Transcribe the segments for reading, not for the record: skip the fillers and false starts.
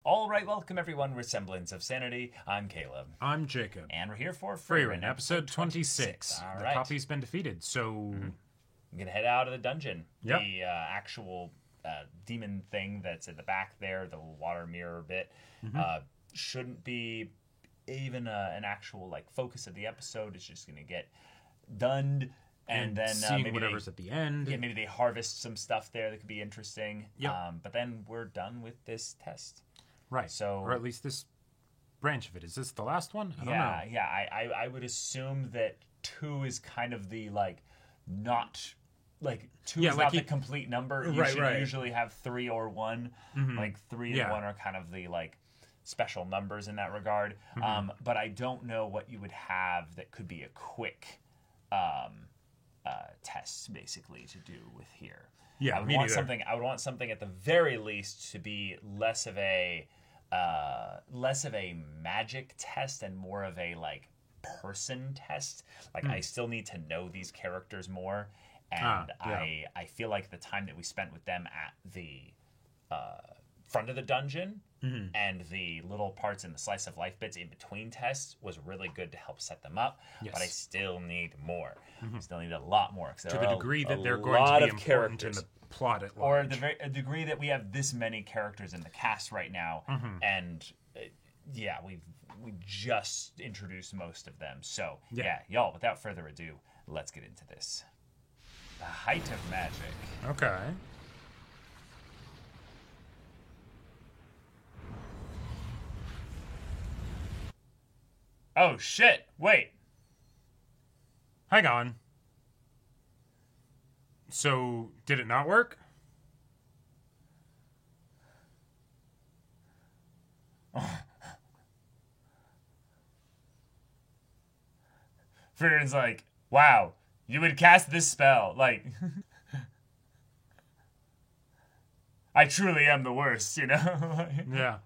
All right, welcome everyone. We're Semblance of Sanity. I'm Caleb. I'm Jacob. And we're here for Freyrin, episode 26. All the right. copy's been defeated, so... I'm going to head out of the dungeon. Yep. The actual demon thing that's at the back there, the water mirror bit, shouldn't be even an actual focus of the episode. It's just going to get done. And then seeing maybe whatever's at the end. Yeah, maybe they harvest some stuff there that could be interesting. Yep. But then we're done with this test. Right. So, or at least this branch of it. Is this the last one? I don't know. Yeah. I would assume that 2 is kind of the not 2 is not the complete number. You should usually have 3 or 1. 3 and 1 are kind of the special numbers in that regard. But I don't know what you would have that could be a quick test basically to do with here. Yeah, I would want something at the very least to be less of a magic test and more of a person test. I still need to know these characters more, and I feel like the time that we spent with them at the front of the dungeon and the little parts and the slice of life bits in between tests was really good to help set them up. Yes. But I still need more. I still need a lot more, to the degree that they're going to be important in the plot at large, or the degree that we have this many characters in the cast right now, and we just introduced most of them. So y'all, without further ado, let's get into this. The height of magic. Okay. Oh shit! Wait. Hang on. So, did it not work? Frieren's like, wow, you would cast this spell. I truly am the worst, you know? Yeah.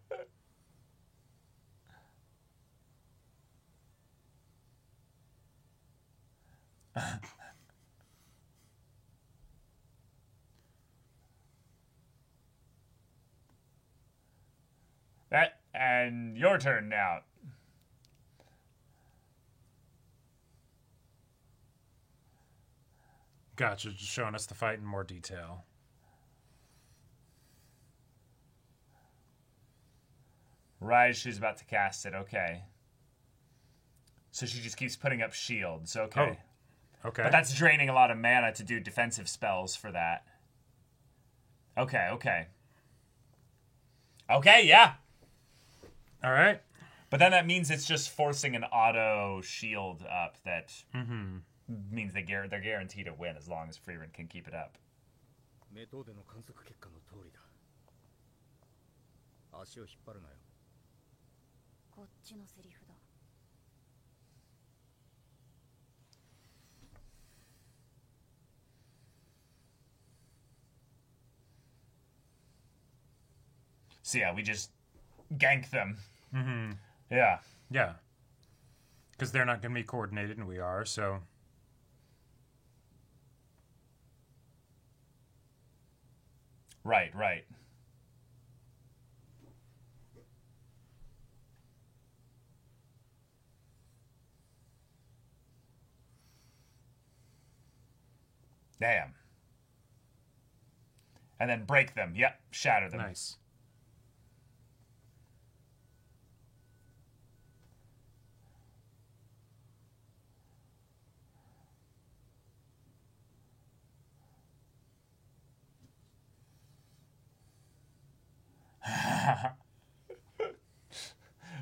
And your turn now. Gotcha, just showing us the fight in more detail. Right, she's about to cast it, okay. So she just keeps putting up shields, okay. Oh, okay. But that's draining a lot of mana to do defensive spells for that. Okay. Okay, yeah. All right. But then that means it's just forcing an auto shield up that means they're guaranteed to win as long as Frierin can keep it up. So yeah, we just gank them. Yeah. Yeah. Because they're not going to be coordinated, and we are, so... Right. Damn. And then break them. Yep, shatter them. Nice.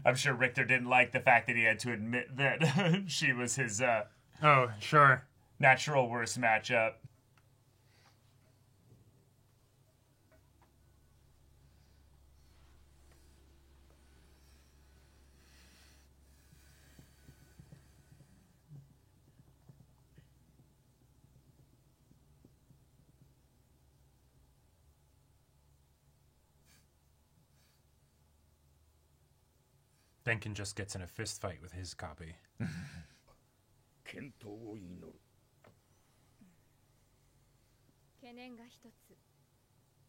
I'm sure Richter didn't like the fact that he had to admit that she was his oh, sure. natural worst matchup. Benkin just gets in a fist fight with his copy. 健闘を祈る。懸念が一つ。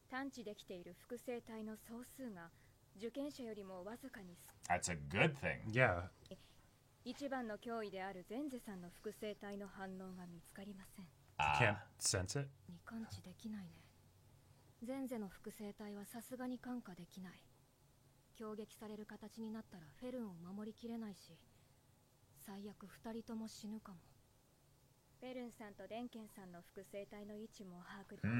探知できている複製体の総数が受験者よりもわずかに That's a good thing. Yeah. 一番の脅威であるゼンゼさんの複製体の反応が見つかりません。 Can't sense it. に感知できないね。ゼンゼの複製体はさすがに感化できない。攻撃される形になったらフェルンを守りきれないし、最悪二人とも死ぬかも。フェルンさんとデンケンさんの複製体の位置も把握できる。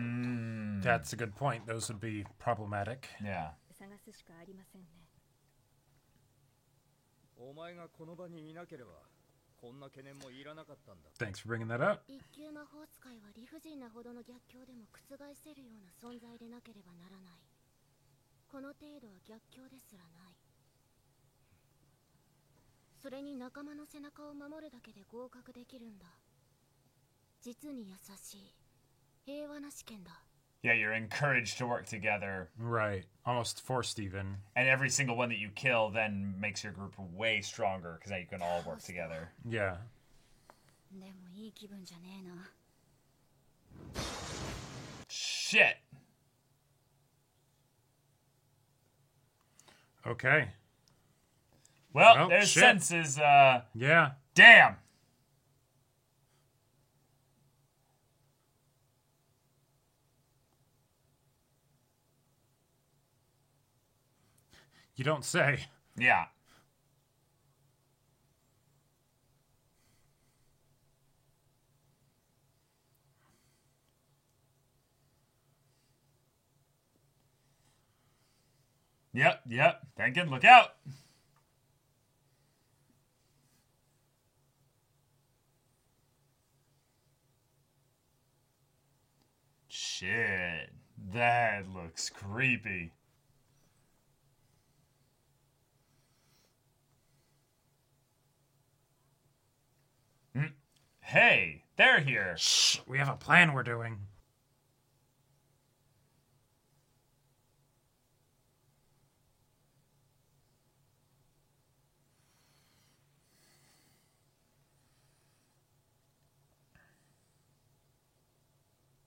That's a good point. Those would be problematic. Yeah. 探すしかありませんね。お前がこの場にいなければこんな懸念もいらなかったんだ。 Thanks for bringing that up. 一級魔法使いは理不尽なほどの逆境でも覆せるような存在でなければならない。この程度は逆境ですらない。それに仲間の背中を守るだけで合格できるんだ。実に優しい平和な試験だ。 Yeah, you're encouraged to work together. Right. Almost forced even. And every single one that you kill then makes your group way stronger because now you can all work together. Yeah. でもいい気分じゃねえな。 Shit. Okay. Well, Well, their shit. senses, Yeah. damn. You don't say. Yeah. Yep. Thinking, look out. Shit. That looks creepy. Hey, they're here. Shh. We have a plan we're doing.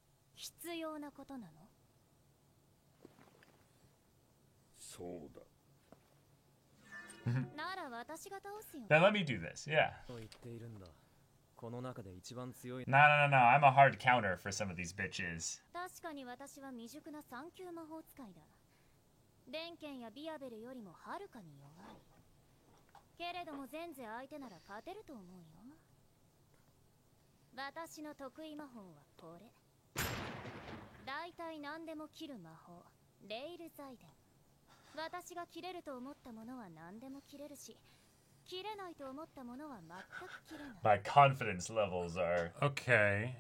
“必要なことなの？” そうだ。なら私が倒すよ。 Then let me do this, yeah. と言っているんだ。この中で一番強い。 No, I'm a hard counter for some of these bitches. 確かに私は未熟な3級魔法使いだ。デンケンやビアベルよりもはるかに弱い。けれどもゼンゼ相手なら勝てると思うよ。私の得意魔法はこれ。大体何でも切る魔法、レイル財伝。私が切れると思ったものは何でも切れるし、切れないと思ったものは全く切れない。 My confidence levels are... Okay.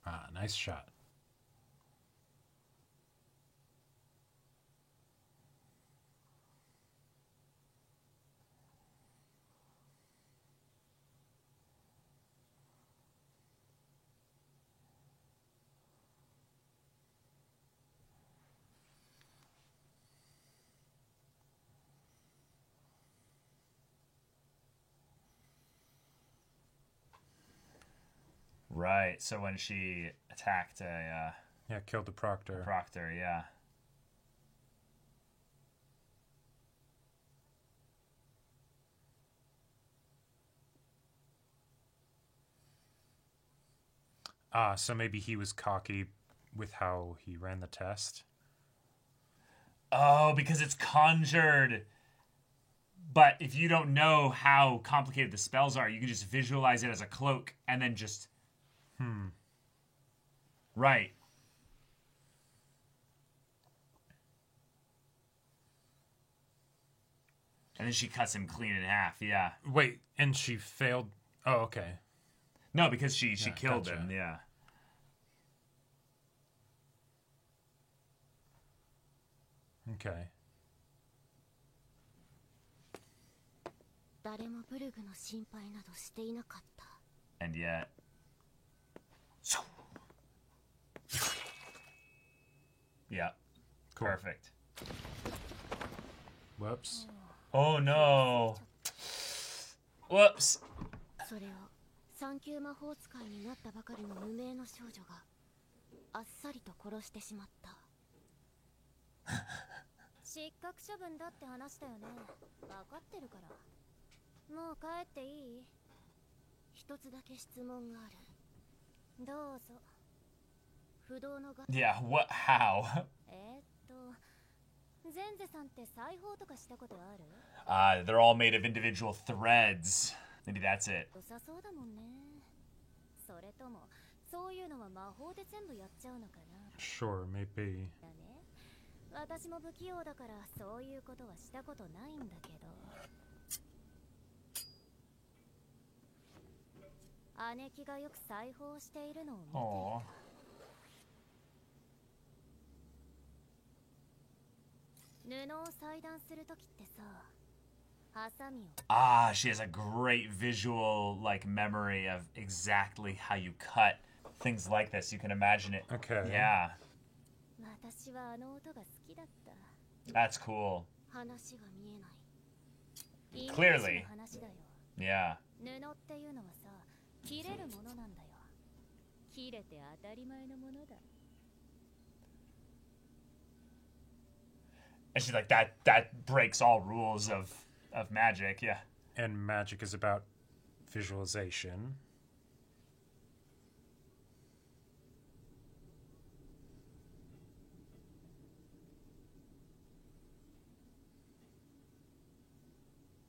Ah, nice shot. Right, so when she attacked a Yeah, killed the proctor. proctor, yeah. Ah, so maybe he was cocky with how he ran the test. Oh, because it's conjured. But if you don't know how complicated the spells are, you can just visualize it as a cloak and then just... Right. And then she cuts him clean in half, yeah. Wait, and she failed. Oh, okay. No, because she Yeah, killed gotcha. him, yeah. Okay. 誰もブルグの心配などしていなかった。 And yet... Yeah. Cool. Perfect. Whoops. Oh no. Whoops. それを3級魔法使いになったばかりの無名の少女があっさりと殺してしまった。失格処分だって話だよね。分かってるから。もう帰っていい？一つだけ質問がある。どうぞ。不動のが。Yeah, what? How? ゼンゼさんって裁縫とかしたことある？ They're all made of individual threads. Maybe that's it. 良さそうだもんね。それともそういうのは魔法で全部やっちゃうのかな？ Sure, maybe. だね。私も不器用だからそういうことはしたことないんだけど。姉貴がよく裁縫をしているのを見ていた。 Aww. 布を裁断するときってさ、ハサミを。 Ah, she has a great visual like memory of exactly how you cut things like this. You can imagine it. Okay. Yeah, 私はあの音が好きだった。 that's cool. 話が見えない。イメー Clearly. ジの話だよ。 Yeah. 布っていうのはさ、切れるものなんだよ。切れて当たり前のものだ。 And she's like that breaks all rules of magic. Yeah. And magic is about visualization.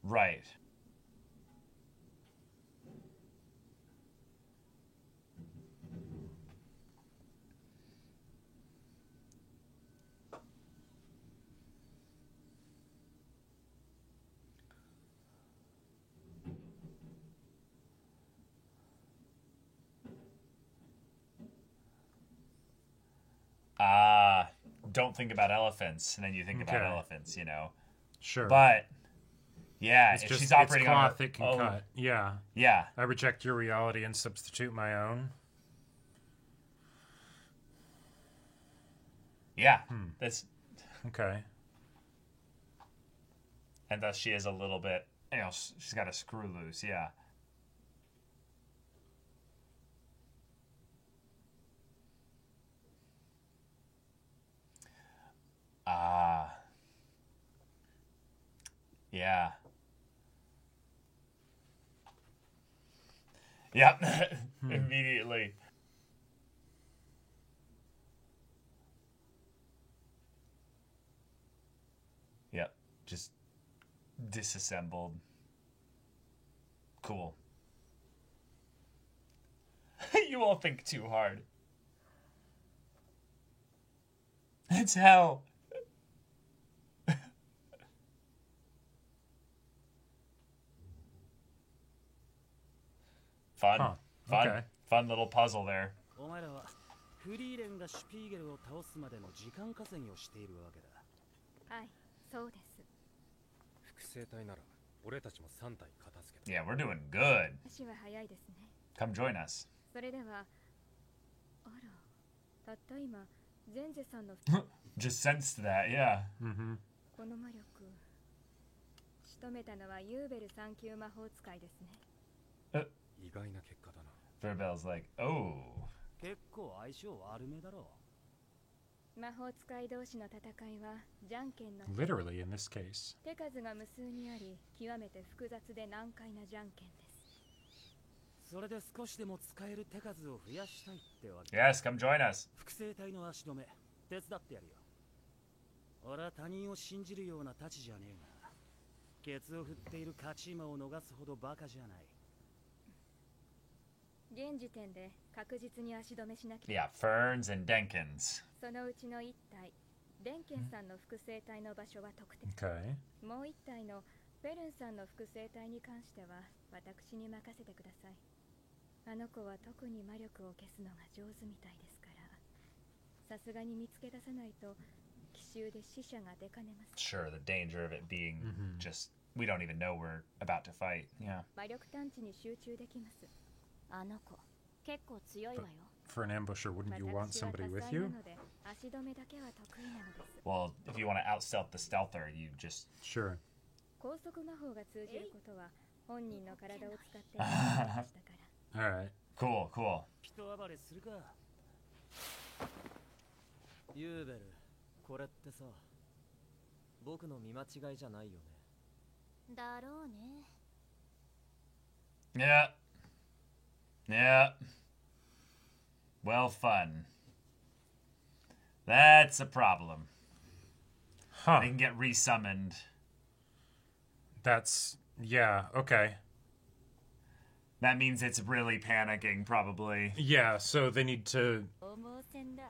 Right. Don't think about elephants, and then you think about Okay. elephants, you know. Sure. But yeah, it's if just she's operating it's on cloth her it can own- cut. Yeah. Yeah, I reject your reality and substitute my own. yeah. That's Okay. and thus she is a little bit, you know, she's got a screw loose. Yeah. Ah. Yeah. Yep. Immediately. Yep. Just disassembled. Cool. You all think too hard. It's hell. Fun. Huh. Fun. Okay. Fun little puzzle there. お前らはフリーレンがシュピーゲルを倒すまでの時間稼ぎをしているわけだ。はい、そうです。複製体なら俺たちも3体片付け Yeah, we're doing good. 足は早いですね。 Come join us. それでは、あら、たった今、ゼンゼさんの Just sensed that, yeah. Mm-hmm. この魔力、仕留めたのはユーベル3級魔法使いですね。た。意外な結果だな。 Verbal's like, oh. 結構相性悪めだろ魔法使い同士の戦いは、じゃんけんの Literally in this case. 手数が無数にあり、極めて複雑で難解なじゃんけんです。う。それで少しでも使える手数を増やしたいってわけ。 Yes, come join us. 複製体の足止め手伝ってやるよ。俺は他人を信じるような太刀じゃねえが、ケツを振っている勝ち馬を逃すほどバカじゃない。現時点で確実に足止めしなきゃ。 Yeah, Ferns and Denkins. そのうちの1体、デンケンさんの複製体の場所は特定。 Okay. もう1体のフェルンさんの複製体に関しては私に任せてください。あの子は特に魔力を消すのが上手みたいですから、さすがに見つけ出さないと奇襲で死者が出かねます。 Sure, the danger of it being just, we don't even know we're about to fight. Yeah. 魔力探知に集中できます。あの子、結構強いわよ。 For an ambusher, wouldn't you want 私は somebody 多 with 彩な you? ので足止めだけは得意なのです。 Well, if you want to out-stealth the stealther, you just... Sure. 高速魔法が通じることは本人の体を使ってやることでしたから。 Alright. Cool, cool. 人暴れするか。ユーベル、これってさ、僕の見間違いじゃないよね。だろうね。 Yeah. Yeah. Well, fun. That's a problem. Huh. They can get resummoned. That's... Yeah, okay. That means it's really panicking, probably. Yeah, so they need to... 思う戦だ。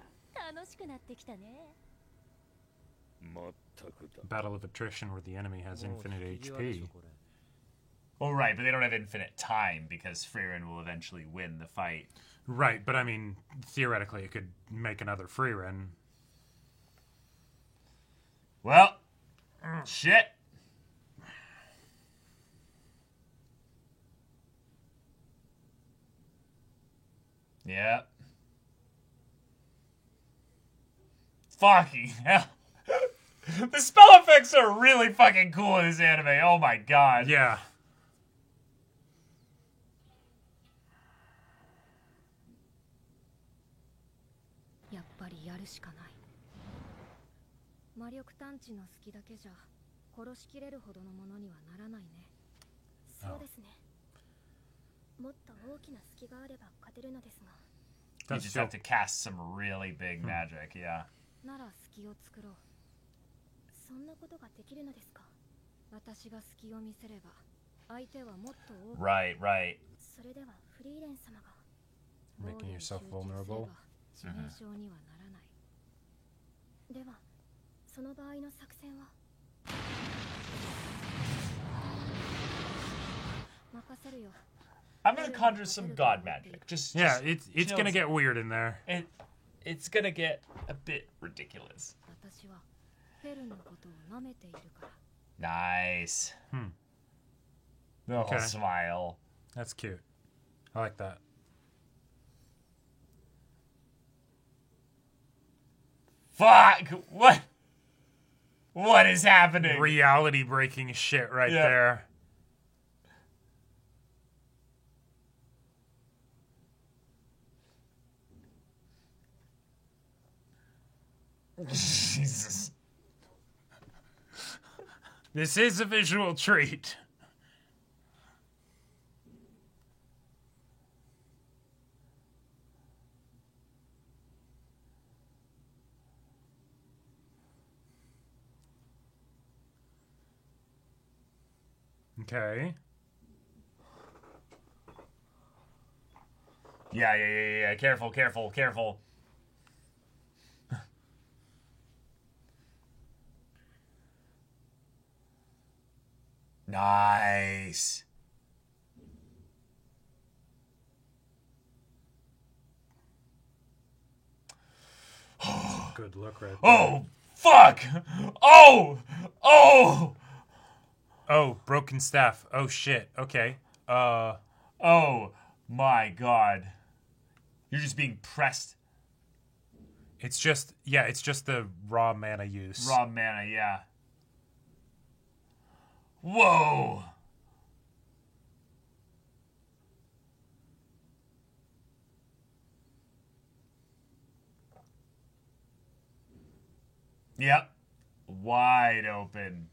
楽しくなってきたね。まったくだ。 Battle of attrition where the enemy has もう infinite 引き際でしょ HP. これ。 Well, right, but they don't have infinite time because Frieren will eventually win the fight. Right, but I mean, theoretically it could make another free run. Well, shit. Yeah. Fucking hell. The spell effects are really fucking cool in this anime. Oh my god. Yeah. やっぱりやるしかない。魔力探知の隙だけじゃ殺しきれるほどのものにはならないね。そうですね。もっと大きな隙があれば勝てるのですが。 You That's just still... have to cast some really big magic, yeah. なら隙を作ろう。そんなことができるのですか。私が隙を見せれば相手はもっと多く。 Right, right. それではフリーレン様が。 Making yourself vulnerable. 致命傷にはならない。では、その場合の作戦は。任せるよ。 I'm gonna conjure some god magic. Yeah, it's chill. gonna get weird in there. It's gonna get a bit ridiculous. 私はフェルンのことを舐めているから。 Nice. The whole Okay. smile. That's cute. I like that. Fuck! What is happening? Reality breaking shit right Yeah. there. Jesus. This is a visual treat. Okay. Yeah. Careful. Nice. Good look right there. Oh, fuck! Oh! Oh, broken staff. Oh shit. Okay. Oh my god. You're just being pressed. It's just the raw mana use. Raw mana, yeah. Whoa! Yep. Wide open.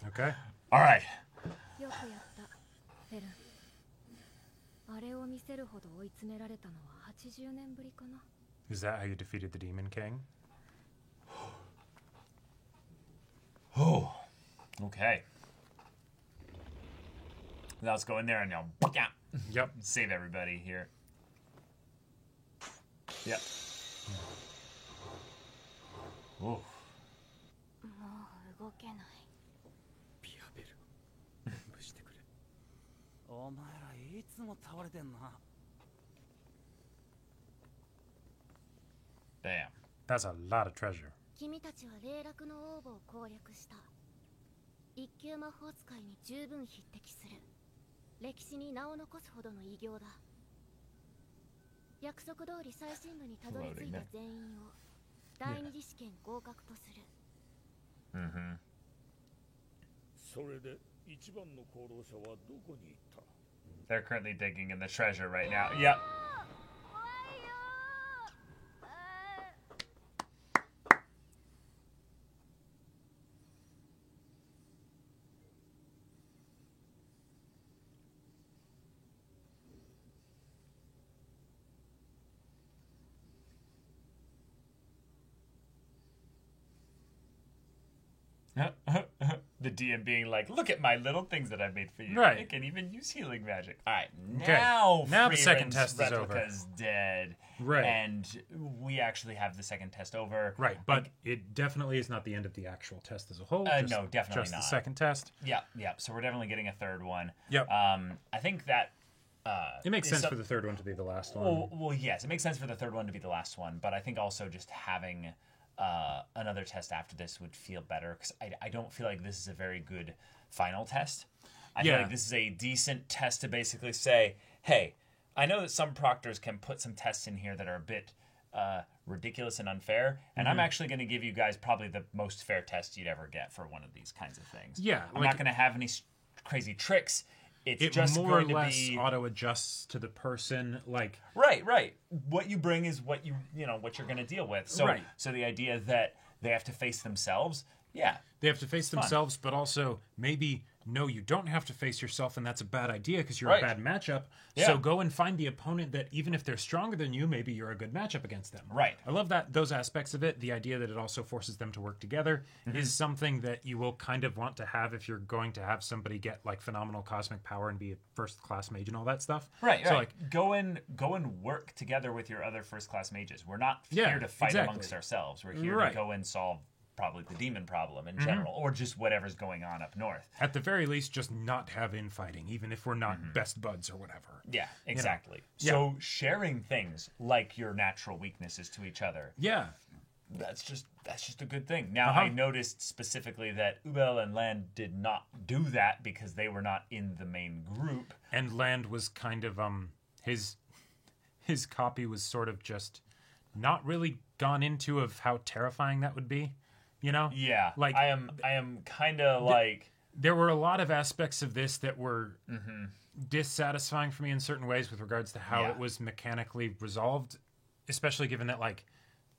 Okay. All right. よくやったフェルン。あれを見せるほど追い詰められたのは80年ぶりかな。 Is that how you defeated the Demon King? Oh. Okay. Now let's go in there and now Yep. save everybody here. Yep. Ooh. もう動けない。ビアベル、全部してくれ。お前らいつも倒れてんな。Damn. That's a lot of treasure. 君たちは霊落の王母を攻略した。一級魔法使いに十分匹敵する。歴史に名を残すほどの偉業だ。約束通り最深部にたどり着いた全員を第二次試験合格とする。Mm-hmm. それで一番の功労者はどこに行った？ They're currently digging in the treasure right now. Yep. The DM being like, look at my little things that I've made for you. Right. I can even use healing magic. All right, Okay. Now the second Freeren's test is over. replica's dead. Right. And we actually have the second test over. Right, but it definitely is not the end of the actual test as a whole. No, definitely just not. the second test. Yeah. So we're definitely getting a third one. Yep. I think that... It makes sense for the third one to be the last one. Well, yes, it makes sense for the third one to be the last one, but I think also just having another test after this would feel better, because I don't feel like this is a very good final test. I feel like this is a decent test to basically say, hey, I know that some proctors can put some tests in here that are a bit ridiculous and unfair, and I'm actually going to give you guys probably the most fair test you'd ever get for one of these kinds of things. Yeah, I'm not going to have any crazy tricks. It's just more going or less to be auto adjusts to the person. Like right. What you bring is what what you're going to deal with. So Right. so the idea that they have to face themselves, yeah, they have to face themselves, but also maybe no, you don't have to face yourself, and that's a bad idea because you're Right. a bad matchup. Yeah. So go and find the opponent that even if they're stronger than you, maybe you're a good matchup against them. Right. I love those aspects of it. The idea that it also forces them to work together is something that you will kind of want to have if you're going to have somebody get like phenomenal cosmic power and be a first class mage and all that stuff. right. So right. like go and work together with your other first class mages. We're not here to fight exactly. amongst ourselves. We're here Right. to go and solve probably the demon problem in general, or just whatever's going on up north. at the very least, just not have infighting, even if we're not best buds or whatever. Yeah, exactly. Yeah. So sharing things like your natural weaknesses to each other, Yeah. that's just a good thing. Now, I noticed specifically that Ubel and Land did not do that because they were not in the main group. And Land was kind of his copy was sort of just not really gone into of how terrifying that would be, you know? Yeah, Like I am kind of like there were a lot of aspects of this that were dissatisfying for me in certain ways with regards to how Yeah. it was mechanically resolved, especially given that like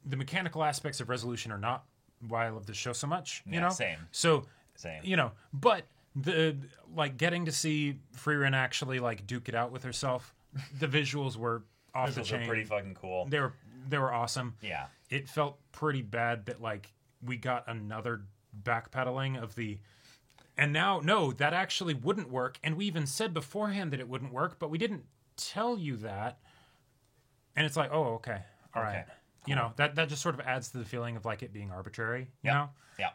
the mechanical aspects of resolution are not why I love this show so much, you Yeah, know? same. So, Same. you know, but the like getting to see Freerin actually like duke it out with herself, the visuals were off the those are chain. pretty fucking cool. They were awesome. Yeah. It felt pretty bad that like we got another backpedaling of the and now no, that actually wouldn't work, and we even said beforehand that it wouldn't work, but we didn't tell you that. And it's like, oh, okay. All right. You know, that just sort of adds to the feeling of like it being arbitrary, you know? Yeah.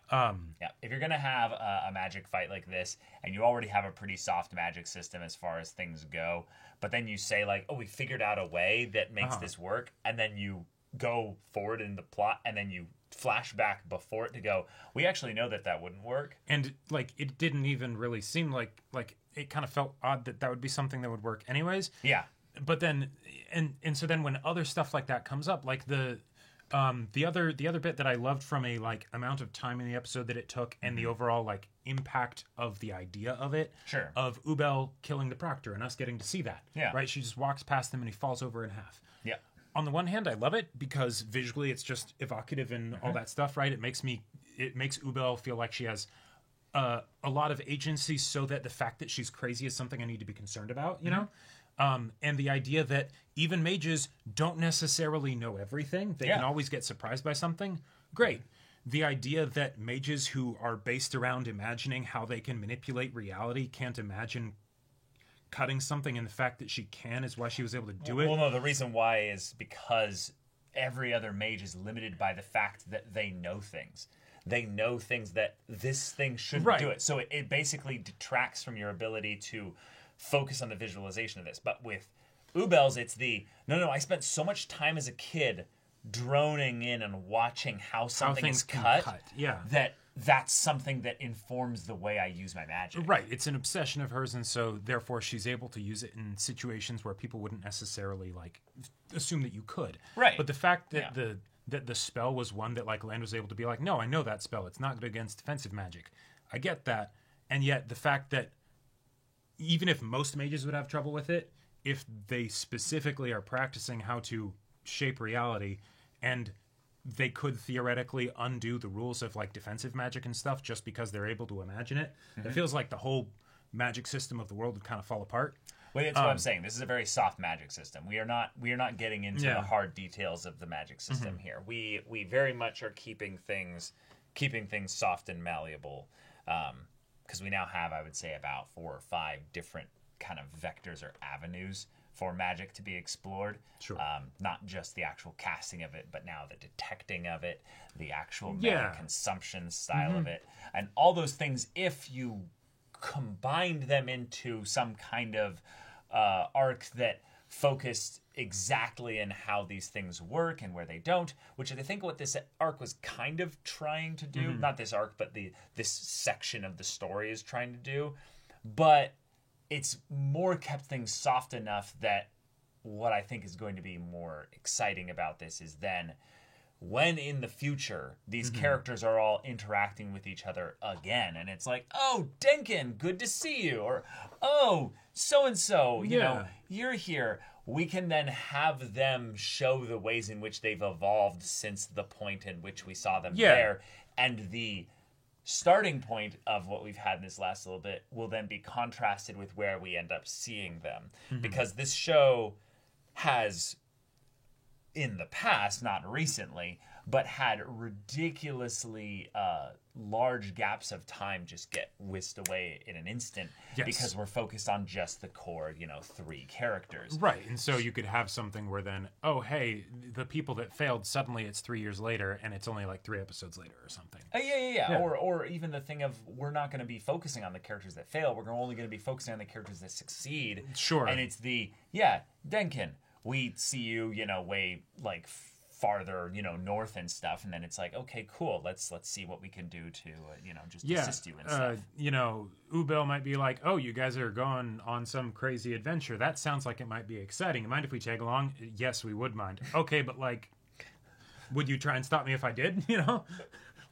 Yeah. If you're gonna have a magic fight like this, and you already have a pretty soft magic system as far as things go, but then you say like, "Oh, we figured out a way that makes this work," and then you go forward in the plot, and then you flash back before it to go, "We actually know that wouldn't work." And like it didn't even really seem like it kind of felt odd that would be something that would work anyways. Yeah. But then and so then when other stuff like that comes up, like the other bit that I loved from a like amount of time in the episode that it took and the overall like impact of the idea of it, Sure. of Ubel killing the proctor and us getting to see that, Yeah. right? She just walks past him and he falls over in half. Yeah. On the one hand, I love it because visually it's just evocative and all that stuff, right? It makes Ubel feel like she has a lot of agency, so that the fact that she's crazy is something I need to be concerned about, you know? And the idea that even mages don't necessarily know everything. They can always get surprised by something. Great. The idea that mages who are based around imagining how they can manipulate reality can't imagine cutting something, and the fact that she can is why she was able to do it. Well, no, the reason why is because every other mage is limited by the fact that they know things. They know things that this thing shouldn't Right. do it. So it basically detracts from your ability to focus on the visualization of this. But with Ubel's, it's no, I spent so much time as a kid droning in and watching how something things is can cut, cut, yeah. that that's something that informs the way I use my magic. Right. It's an obsession of hers, and so therefore she's able to use it in situations where people wouldn't necessarily like assume that you could. Right. But the fact that the spell was one that like Land was able to be like, no, I know that spell. It's not good against defensive magic. I get that. And yet the fact that even if most mages would have trouble with it, if they specifically are practicing how to shape reality, and they could theoretically undo the rules of like defensive magic and stuff just because they're able to imagine it, it feels like the whole magic system of the world would kind of fall apart. Well, that's what I'm saying. This is a very soft magic system. We are not getting into the hard details of the magic system here. We very much are keeping things soft and malleable, because we now have, I would say, about 4 or 5 different kind of vectors or avenues for magic to be explored. Sure. Not just the actual casting of it, but now the detecting of it, the actual mana consumption style of it, and all those things. If you combined them into some kind of arc that focused exactly in how these things work and where they don't, which I think what this arc was kind of trying to do, not this arc, but this section of the story is trying to do, but it's more kept things soft enough that what I think is going to be more exciting about this is then when in the future these characters are all interacting with each other again, and it's like, oh, Denkin, good to see you, or oh, so-and-so, you know, you're here. We can then have them show the ways in which they've evolved since the point in which we saw them there, and the starting point of what we've had in this last little bit will then be contrasted with where we end up seeing them. Because this show has, in the past, not recently, but had ridiculously large gaps of time just get whisked away in an instant because we're focused on just the core, 3 characters. Right, and so you could have something where then, oh, hey, the people that failed, suddenly it's 3 years later, and it's only like 3 episodes later or something. Yeah. Or even the thing of, we're not going to be focusing on the characters that fail, we're only going to be focusing on the characters that succeed. Sure. And it's Denkin, we see you, way, like, farther, north and stuff, and then it's like, okay, cool, let's see what we can do to, just assist you and stuff. Ubel might be like, oh, you guys are going on some crazy adventure. That sounds like it might be exciting. Mind if we tag along? Yes, we would mind. Okay, but like, would you try and stop me if I did?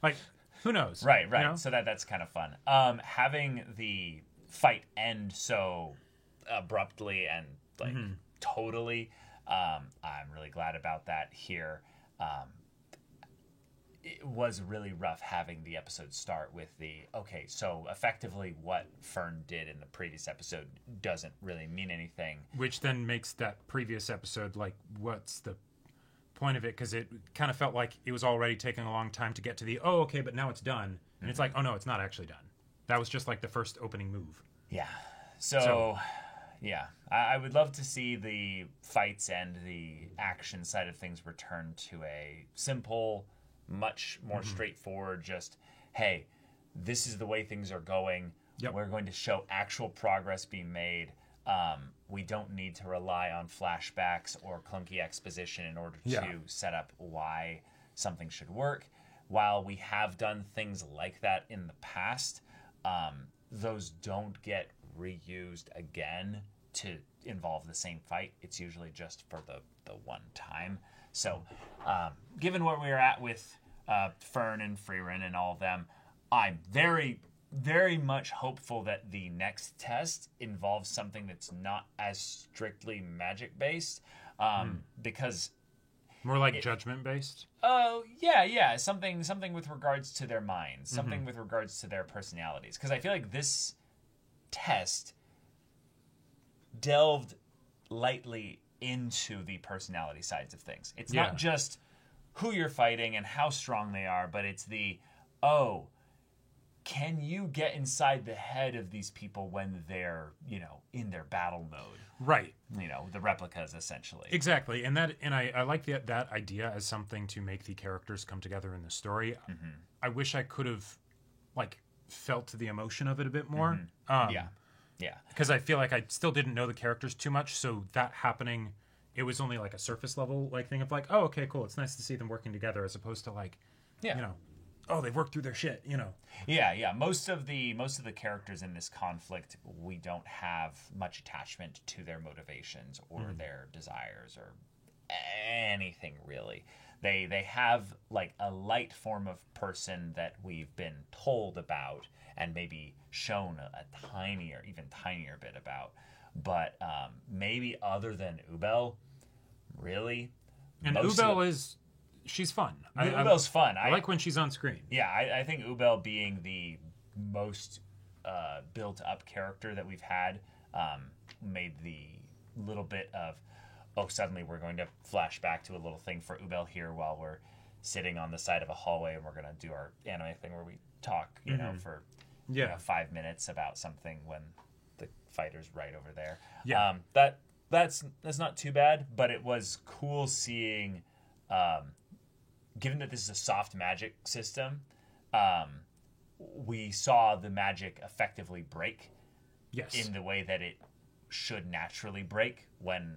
Like, who knows? Right. So that's kind of fun. Having the fight end so abruptly and like totally. I'm really glad about that here. It was really rough having the episode start with so effectively what Fern did in the previous episode doesn't really mean anything. Which then makes that previous episode, like, what's the point of it? Because it kind of felt like it was already taking a long time to get to the, but now it's done. And it's like, oh no, it's not actually done. That was just like the first opening move. Yeah. So yeah, I would love to see the fights and the action side of things return to a simple, much more straightforward, just, hey, this is the way things are going. Yep. We're going to show actual progress being made. We don't need to rely on flashbacks or clunky exposition in order to set up why something should work. While we have done things like that in the past, those don't get reused again to involve the same fight. It's usually just for the one time. So given where we're at with Fern and Frieren and all of them, I'm very, very much hopeful that the next test involves something that's not as strictly magic based, because more like judgment based. Oh yeah, something with regards to their minds, something with regards to their personalities, because I feel like this test delved lightly into the personality sides of things. It's not just who you're fighting and how strong they are, but it's can you get inside the head of these people when they're, in their battle mode? Right. The replicas, essentially. Exactly. And I like that idea as something to make the characters come together in the story. I wish I could have, felt the emotion of it a bit more. Yeah. Because I feel like I still didn't know the characters too much, so that happening, it was only like a surface level thing of oh, okay, cool. It's nice to see them working together, as opposed to oh, they've worked through their shit, you know. Yeah. Most of the characters in this conflict, we don't have much attachment to their motivations or their desires or anything really. They have like a light form of person that we've been told about and maybe shown a even tinier bit about. But maybe other than Ubel, really. And Ubel she's fun. Ubel's fun. I like when she's on screen. Yeah, I think Ubel being the most built-up character that we've had made the little bit of, suddenly we're going to flash back to a little thing for Ubel here while we're sitting on the side of a hallway and we're going to do our anime thing where we talk, you know, for 5 minutes about something when the fighter's right over there. Yeah. That's not too bad, but it was cool seeing... given that this is a soft magic system, we saw the magic effectively break in the way that it should naturally break when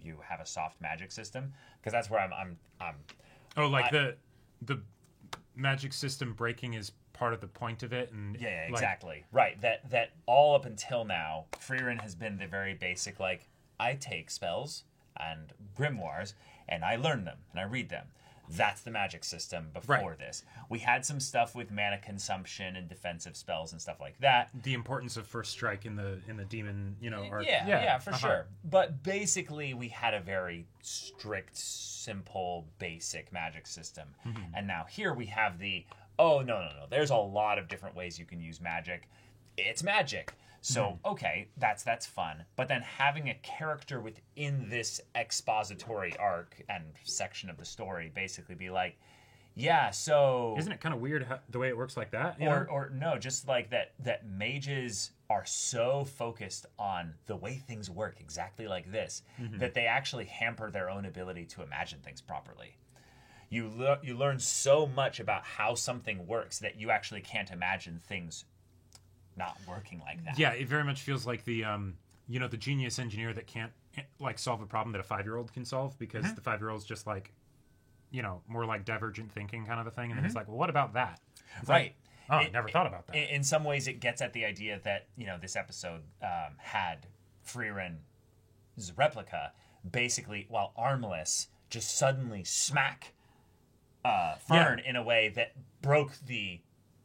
you have a soft magic system. Because that's where the magic system breaking is part of the point of it. And yeah, exactly. Right. That all up until now, Frieren has been the very basic, like, I take spells and grimoires and I learn them and I read them. That's the magic system before this. We had some stuff with mana consumption and defensive spells and stuff like that. The importance of first strike in the demon, you know, arc. Yeah, for sure. But basically, we had a very strict, simple, basic magic system. And now here we have no. There's a lot of different ways you can use magic. It's magic. So, okay, that's fun. But then having a character within this expository arc and section of the story basically be like, yeah, so... Isn't it kind of weird the way it works like that? Or no, just like that mages are so focused on the way things work exactly like this that they actually hamper their own ability to imagine things properly. You learn so much about how something works that you actually can't imagine things not working like that. Yeah, it very much feels like the the genius engineer that can't like solve a problem that a 5-year-old can solve because the 5-year-old's just like, you know, more like divergent thinking kind of a thing, and then it's like, well, what about that? It's right. I never thought about that. In some ways, it gets at the idea that, you know, this episode had Frieren's replica basically, while armless, just suddenly smack Fern in a way that broke the,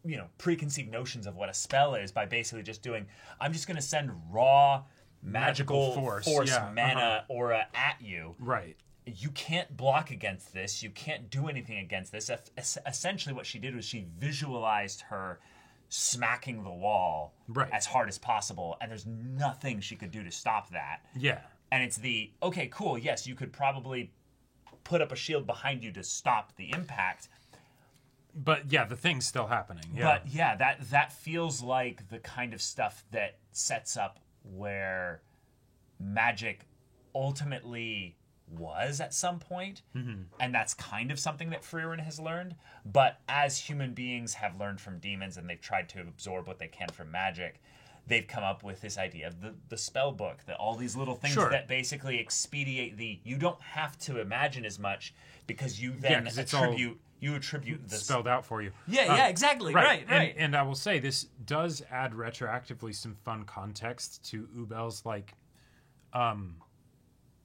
you know, preconceived notions of what a spell is by basically just doing, I'm just going to send raw magical force mana aura at you. Right. You can't block against this. You can't do anything against this. Essentially what she did was she visualized her smacking the wall as hard as possible, and there's nothing she could do to stop that. Yeah. And it's okay, cool, yes, you could probably put up a shield behind you to stop the impact, but yeah, the thing's still happening. Yeah. But yeah, that feels like the kind of stuff that sets up where magic ultimately was at some point. And that's kind of something that Frieren has learned. But as human beings have learned from demons and they've tried to absorb what they can from magic, they've come up with this idea of the spell book, all these little things that basically expedite you don't have to imagine as much because you then attribute this spelled out for you. Yeah, exactly. Right. And I will say this does add retroactively some fun context to Ubel's like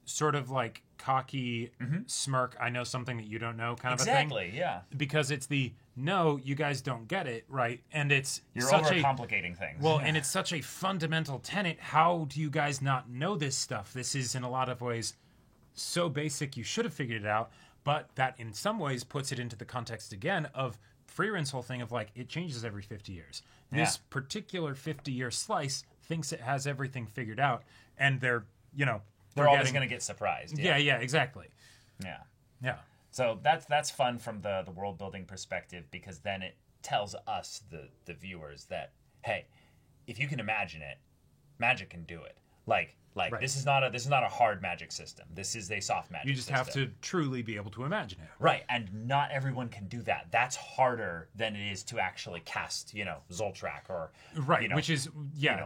sort of like cocky smirk, I know something that you don't know kind of a thing. Exactly, yeah. Because it's no, you guys don't get it, right? And you're overcomplicating things. Well, and it's such a fundamental tenet. How do you guys not know this stuff? This is in a lot of ways so basic you should have figured it out. But that in some ways puts it into the context again of Frieren's whole thing of like, it changes every 50 years. This particular 50-year slice thinks it has everything figured out, and they're always going to get surprised. Yeah, exactly. Yeah. So that's fun from the world building perspective, because then it tells us, the viewers, that, hey, if you can imagine it, magic can do it. Like, Like Right. this is not a hard magic system. This is a soft magic. You just system. have to truly be able to imagine it. Right, and not everyone can do that. That's harder than it is to actually cast, Zoltrak or Right, which is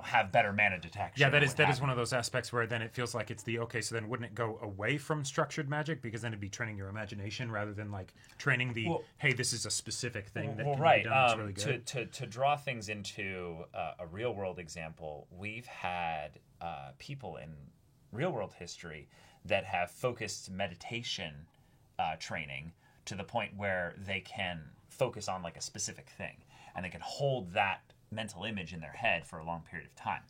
have better mana detection. Yeah, or that is what have one of those aspects where then it feels like it's so then wouldn't it go away from structured magic, because then it'd be training your imagination rather than like training hey, this is a specific thing that can be done that's really good. To draw things into a real world example, we've had people in real world history that have focused meditation training to the point where they can focus on like a specific thing and they can hold that mental image in their head for a long period of time.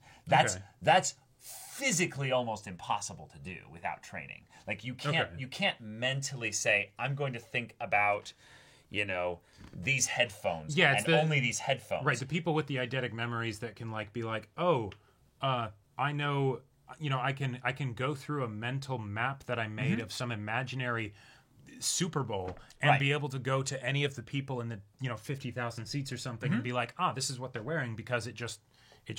That's physically almost impossible to do without training. Like you can't mentally say, I'm going to think about these headphones only these headphones. Right, the people with the eidetic memories that can like be like, I know, I can go through a mental map that I made of some imaginary Super Bowl and be able to go to any of the people in the 50,000 seats or something and be like, this is what they're wearing, because it just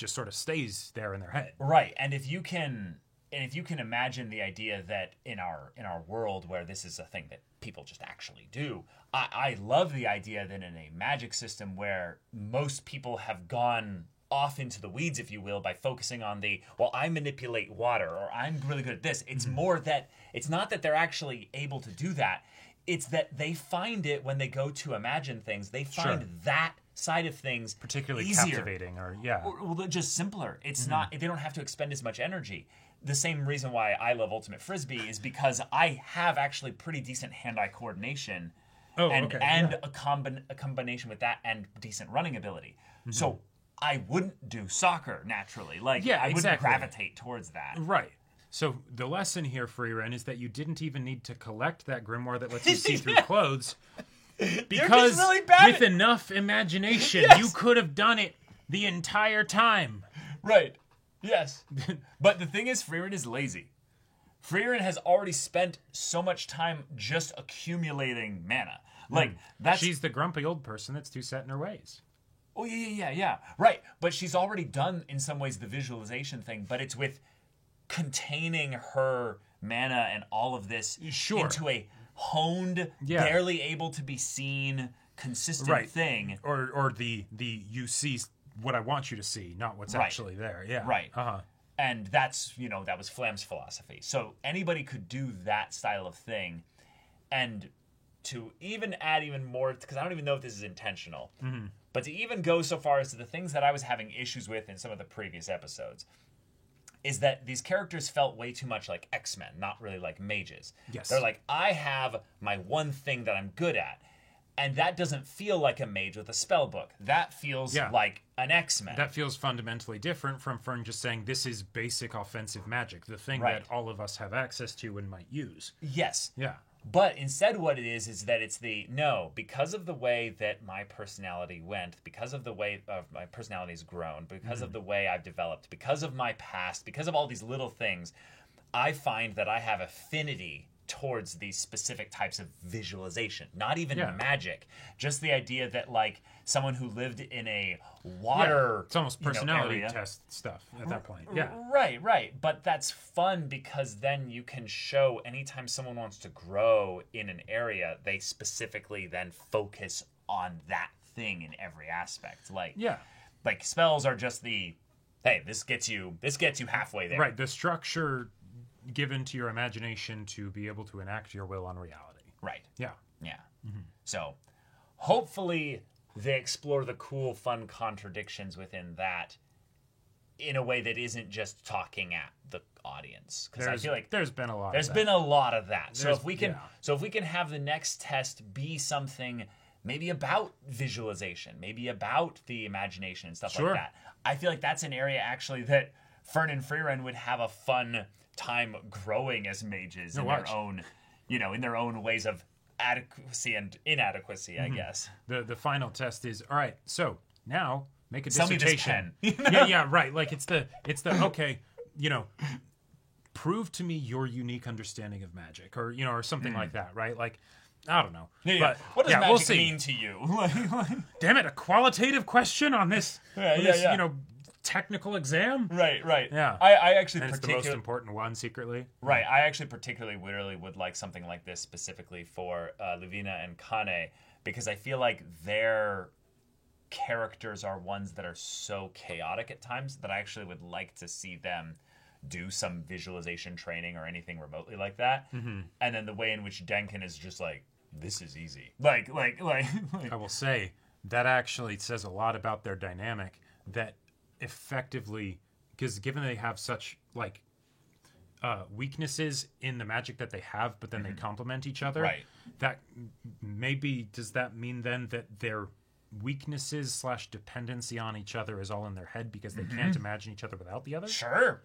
sort of stays there in their head. Right, and if you can imagine the idea that in our world where this is a thing that people just actually do, I love the idea that in a magic system where most people have gone off into the weeds, if you will, by focusing on I manipulate water, or I'm really good at this. It's more that it's not that they're actually able to do that. It's that they find it when they go to imagine things. They find that side of things particularly easier. Captivating, or or just simpler. It's not. They don't have to expend as much energy. The same reason why I love Ultimate Frisbee is because I have actually pretty decent hand-eye coordination, a combination with that and decent running ability. So I wouldn't do soccer naturally. I wouldn't gravitate towards that. Right. So the lesson here, Freeran, is that you didn't even need to collect that grimoire that lets you see through clothes, because really bad with enough imagination, you could have done it the entire time. Right. Yes. But the thing is, Freeran is lazy. Freeran has already spent so much time just accumulating mana. She's the grumpy old person that's too set in her ways. Oh, yeah. Right. But she's already done, in some ways, the visualization thing, but it's with containing her mana and all of this into a honed, barely able to be seen, consistent thing. Or the you see what I want you to see, not what's actually there. Yeah. Right. And that's, that was Flam's philosophy. So anybody could do that style of thing, and to even add even more, because I don't even know if this is intentional, but to even go so far as to the things that I was having issues with in some of the previous episodes, is that these characters felt way too much like X-Men, not really like mages. Yes. They're like, I have my one thing that I'm good at, and that doesn't feel like a mage with a spell book. That feels like an X-Men. That feels fundamentally different from Fern just saying this is basic offensive magic, the thing that all of us have access to and might use. Yes. Yeah. But instead what it is that it's because of the way that my personality went, because of the way of my personality has grown, because of the way I've developed, because of my past, because of all these little things, I find that I have affinity towards these specific types of visualization. Not even magic. Just the idea that someone who lived in a water it's almost personality area. test stuff at that point. Yeah. Right. But that's fun because then you can show anytime someone wants to grow in an area, they specifically then focus on that thing in every aspect. Like spells are just this gets you halfway there. Right. The structure given to your imagination to be able to enact your will on reality. Right. Yeah. So hopefully they explore the cool, fun contradictions within that in a way that isn't just talking at the audience. Because I feel like there's been a lot. There's been a lot of that. So if we can have the next test be something maybe about visualization, maybe about the imagination and stuff like that, I feel like that's an area actually that Fern and Freeran would have a fun time growing as mages in their own, in their own ways of adequacy and inadequacy, I guess. The final test is, all right, so now make a Sell dissertation. Me this pen. Right. Like it's the okay, prove to me your unique understanding of magic, or or something like that, right? Like I don't know. But what does magic mean to you? Damn it, a qualitative question on this technical exam. Right. Yeah. I actually And it's the most particularly important one secretly. right. I actually particularly really would like something like this specifically for Luvina and Kane, because I feel like their characters are ones that are so chaotic at times that I actually would like to see them do some visualization training or anything remotely like that. Mm-hmm. And then the way in which Denkin is just like, this is easy. Like. I will say that actually says a lot about their dynamic, that effectively, because given they have such like weaknesses in the magic that they have, but then they complement each other. Right. That maybe, does that mean then that their weaknesses / dependency on each other is all in their head because they can't imagine each other without the other? Sure,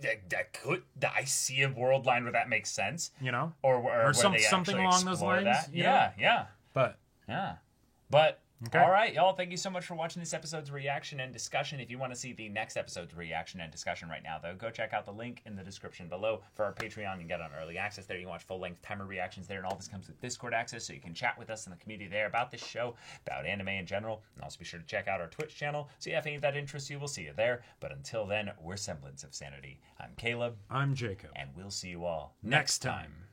that could. I see a world line where that makes sense. You know, or where something they along actually those explore lines. that. You know? Yeah. But Okay. all right, y'all. Thank you so much for watching this episode's reaction and discussion. If you want to see the next episode's reaction and discussion right now, though, go check out the link in the description below for our Patreon. You can get on early access there. You can watch full-length timer reactions there, and all this comes with Discord access, so you can chat with us in the community there about this show, about anime in general. And also be sure to check out our Twitch channel. So if any of that interests you, we'll see you there. But until then, we're Semblance of Sanity. I'm Caleb. I'm Jacob. And we'll see you all Next time.